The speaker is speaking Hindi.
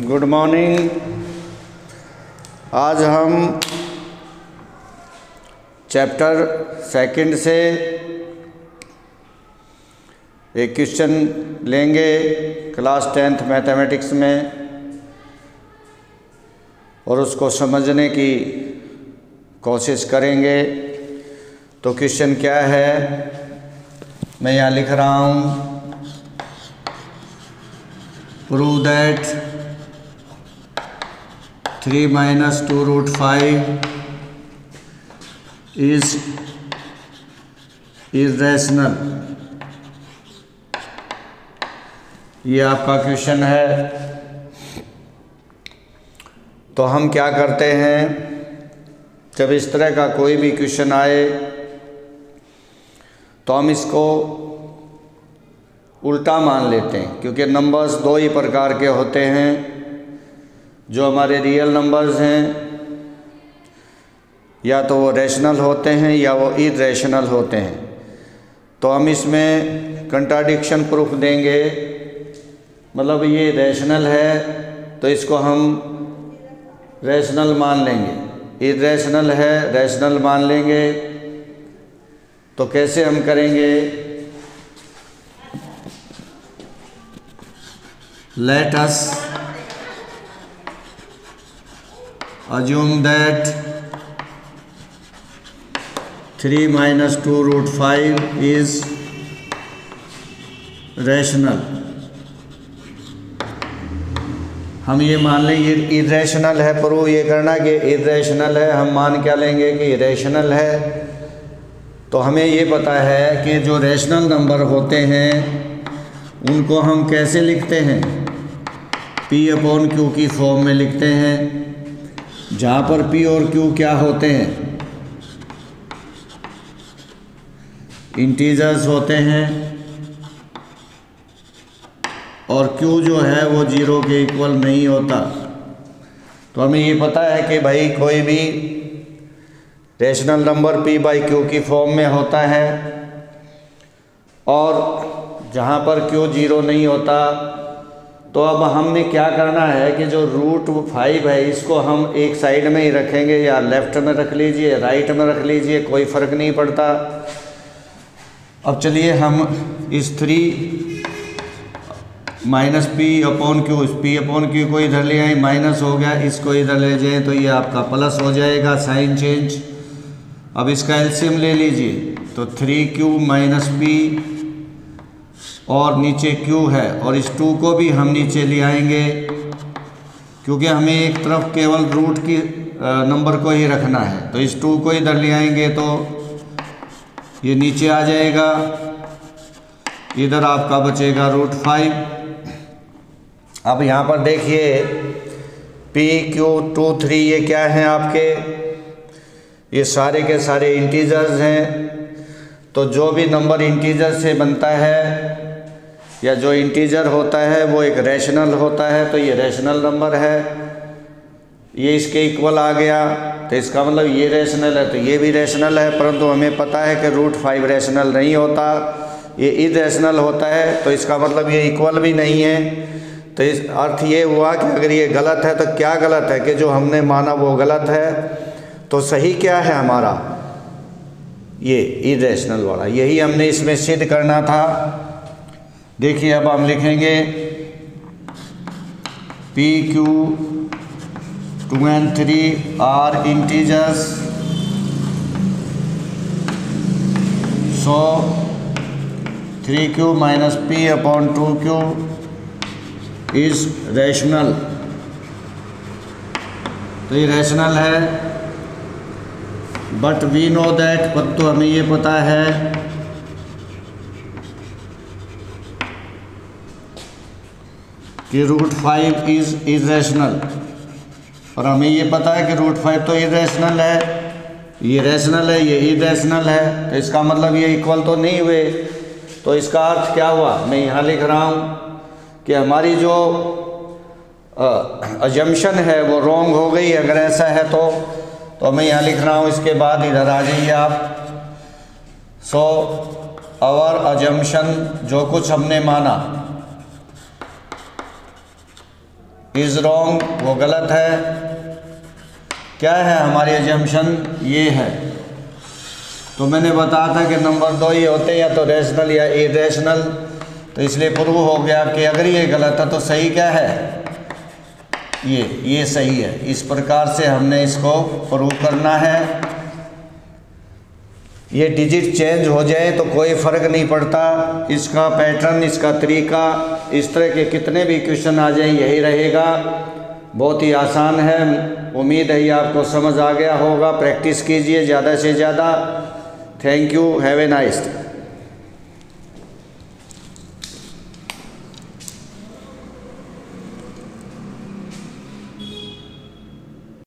Good morning. आज हम चैप्टर सेकंड से एक क्वेश्चन लेंगे क्लास 10th मैथमेटिक्स में और उसको समझने की कोशिश करेंगे। तो क्वेश्चन क्या है, मैं यहाँ लिख रहा हूँ, प्रूव दैट 3 - 2√5 is irrational। ये आपका क्वेश्चन है। तो हम क्या करते हैं, जब इस तरह का कोई भी क्वेश्चन आए तो हम इसको उल्टा मान लेते हैं, क्योंकि नंबर्स दो ही प्रकार के होते हैं, जो हमारे रियल नंबर्स हैं या तो वो रैशनल होते हैं या वो इरैशनल होते हैं। तो हम इसमें कंट्राडिक्शन प्रूफ देंगे, मतलब ये रैशनल है तो इसको हम रैशनल मान लेंगे, इरैशनल है रैशनल मान लेंगे। तो कैसे हम करेंगे, let us assume that 3 - 2√5 is rational। हम ये मान लें ये इरैशनल है, प्रूव ये करना कि इरैशनल है। हम मान क्या लेंगे कि इरैशनल है। तो हमें ये पता है कि जो रैशनल नंबर होते हैं उनको हम कैसे लिखते हैं, P/Q की फॉर्म में लिखते हैं, जहाँ पर P और Q क्या होते हैं, इंटीजर्स होते हैं, और Q जो है वो 0 के इक्वल नहीं होता। तो हमें ये पता है कि भाई कोई भी रैशनल नंबर P/Q की फॉर्म में होता है, और जहाँ पर Q 0 नहीं होता। तो अब हमने क्या करना है कि जो √5 है इसको हम एक साइड में ही रखेंगे, या लेफ़्ट में रख लीजिए, राइट में रख लीजिए, कोई फ़र्क नहीं पड़ता। अब चलिए हम इस 3 - P/Q को इधर ले आए, माइनस हो गया, इसको इधर ले जाए तो ये आपका प्लस हो जाएगा, साइन चेंज। अब इसका एलसीएम ले लीजिए, तो 3Q - P और नीचे Q है, और इस 2 को भी हम नीचे ले आएंगे, क्योंकि हमें एक तरफ केवल रूट की नंबर को ही रखना है। तो इस 2 को इधर ले आएंगे तो ये नीचे आ जाएगा, इधर आपका बचेगा √5। अब यहाँ पर देखिए P, Q, 2, 3 ये क्या हैं आपके, ये सारे के सारे इंटीजर्स हैं। तो जो भी नंबर इंटीजर से बनता है या जो इंटीजर होता है वो एक रैशनल होता है, तो ये रैशनल नंबर है, ये इसके इक्वल आ गया। तो इसका मतलब ये रैशनल है तो ये भी रैशनल है, परंतु हमें पता है कि √5 रैशनल नहीं होता, ये इरैशनल होता है। तो इसका मतलब ये इक्वल भी नहीं है। तो इस अर्थ ये हुआ कि अगर ये गलत है तो क्या गलत है कि जो हमने माना वो गलत है। तो सही क्या है हमारा, ये इरैशनल वाला, यही हमने इसमें सिद्ध करना था। देखिए अब हम लिखेंगे PQ 2 and 3 are integers, so 3Q - P/2Q is rational। तो ये रैशनल है, बट वी नो दैट, पर तो हमें ये पता है कि √5 इज़ इरैशनल, और हमें ये पता है कि √5 तो इरैशनल है, ये रैशनल है, ये इरैशनल है। तो इसका मतलब ये इक्वल तो नहीं हुए। तो इसका अर्थ क्या हुआ, मैं यहाँ लिख रहा हूँ कि हमारी जो अजम्पशन है वो रॉन्ग हो गई। अगर ऐसा है तो मैं यहाँ लिख रहा हूँ, इसके बाद इधर आ जाइए आप। आवर अजम्पशन, जो कुछ हमने माना, इज़ रॉन्ग, वो गलत है। क्या है हमारी अजम्पशन? ये है। तो मैंने बताया था कि नंबर 2 ही होते हैं, या तो रैशनल या इरेशनल। तो इसलिए प्रूव हो गया कि अगर ये गलत है तो सही क्या है? ये सही है। इस प्रकार से हमने इसको प्रूव करना है। ये डिजिट चेंज हो जाए तो कोई फ़र्क नहीं पड़ता, इसका पैटर्न, इसका तरीका, इस तरह के कितने भी क्वेश्चन आ जाए यही रहेगा। बहुत ही आसान है। उम्मीद है ये आपको समझ आ गया होगा। प्रैक्टिस कीजिए ज़्यादा से ज़्यादा। Thank you, have a nice day.